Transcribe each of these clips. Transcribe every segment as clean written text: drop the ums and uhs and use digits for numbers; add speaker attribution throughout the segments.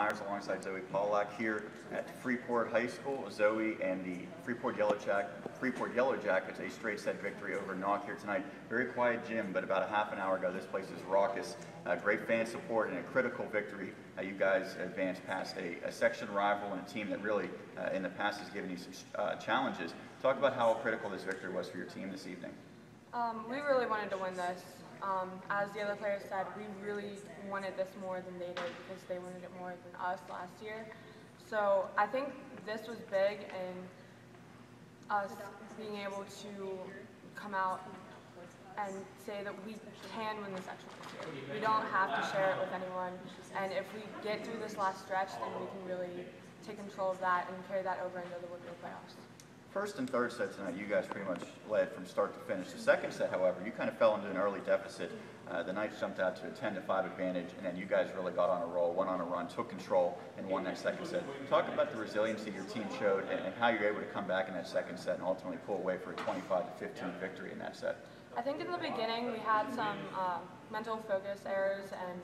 Speaker 1: Alongside Zoe Pawlak here at Freeport High School. Zoe and the Freeport YellowJackets, a straight set victory over Knock here tonight. Very quiet gym, but about a half an hour ago this place is raucous. Great fan support and a critical victory. You guys advanced past a section rival and a team that really in the past has given you some challenges. Talk about how critical this victory was for your team this evening.
Speaker 2: We really wanted to win this. As the other players said, we really wanted this more than they did because they wanted it more than us last year. So I think this was big, and us being able to come out and say that we can win the section this year. We don't have to share it with anyone, and if we get through this last stretch, then we can really take control of that and carry that over into the Woodville playoffs.
Speaker 1: First and third set tonight, you guys pretty much led from start to finish. The second set, however, you kind of fell into an early deficit. The Knights jumped out to a 10-5 advantage, and then you guys really got on a roll, went on a run, took control, and won that second set. Talk about the resiliency your team showed and how you're able to come back in that second set and ultimately pull away for a 25-15 victory in that set.
Speaker 2: I think in the beginning we had some mental focus errors, and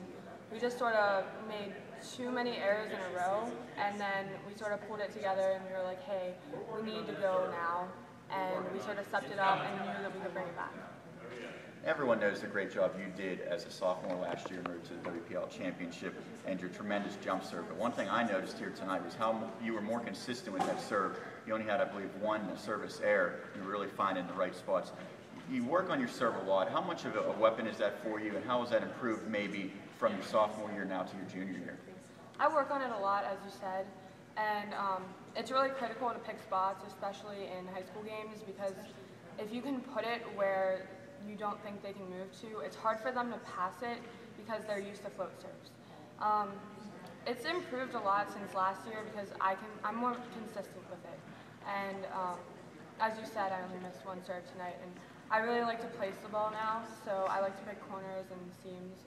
Speaker 2: we just sort of made too many errors in a row, and then we sort of pulled it together and we were like, hey, we need to go now, and we sort of stepped it up and knew that we could bring it back.
Speaker 1: Everyone knows the great job you did as a sophomore last year en route to the WPL championship and your tremendous jump serve. But one thing I noticed here tonight was how you were more consistent with that serve. You only had, I believe, one service error. You were really finding the right spots. You work on your serve a lot. How much of a weapon is that for you, and how has that improved maybe from your sophomore year now to your junior year?
Speaker 2: I work on it a lot, as you said, and it's really critical to pick spots, especially in high school games, because if you can put it where you don't think they can move to, it's hard for them to pass it because they're used to float serves. It's improved a lot since last year because I'm more consistent with it, and as you said, I only missed one serve tonight, and I really like to place the ball now, so I like to pick corners and seams.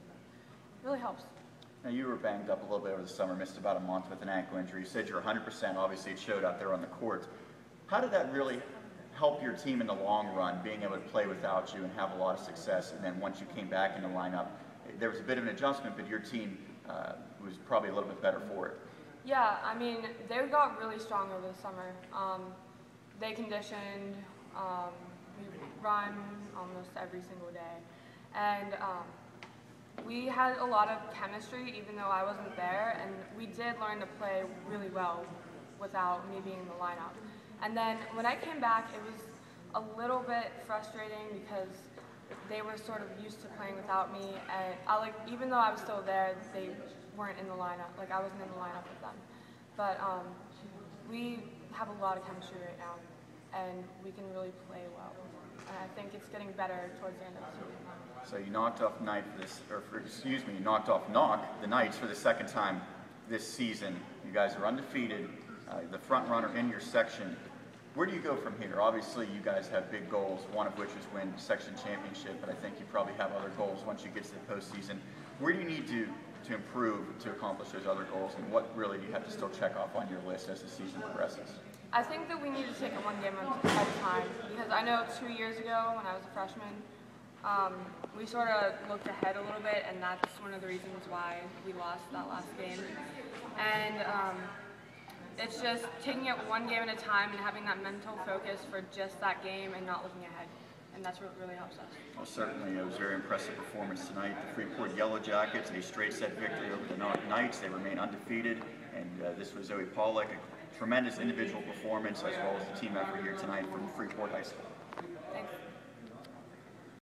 Speaker 2: It really helps.
Speaker 1: Now, you were banged up a little bit over the summer, missed about a month with an ankle injury. You said you're 100%. Obviously, it showed out there on the court. How did that really help your team in the long run, being able to play without you and have a lot of success? And then once you came back in the lineup, there was a bit of an adjustment, but your team was probably a little bit better for it.
Speaker 2: Yeah, I mean, they got really strong over the summer. They conditioned. We run almost every single day, and we had a lot of chemistry even though I wasn't there, and we did learn to play really well without me being in the lineup. And then when I came back, it was a little bit frustrating because they were sort of used to playing without me, and even though I was still there, they weren't in the lineup. Like, I wasn't in the lineup with them. But we have a lot of chemistry right now, and we can really play well. And I think it's getting better towards the end of the season.
Speaker 1: So you knocked off you knocked off Knock, the Knights, for the second time this season. You guys are undefeated, the front runner in your section. Where do you go from here? Obviously, you guys have big goals, one of which is win section championship, but I think you probably have other goals once you get to the postseason. Where do you need to improve to accomplish those other goals, and what really do you have to still check off on your list as the season progresses?
Speaker 2: I think that we need to take it one game at a time, because I know 2 years ago when I was a freshman, we sort of looked ahead a little bit, and that's one of the reasons why we lost that last game. And it's just taking it one game at a time and having that mental focus for just that game and not looking ahead. And that's what really helps us.
Speaker 1: Well, certainly, it was a very impressive performance tonight. The Freeport YellowJackets, a straight set victory over the Knights. They remain undefeated, and this was Zoe Pawlak, a tremendous individual performance as well as the team effort here tonight from Freeport High School.
Speaker 2: Thanks.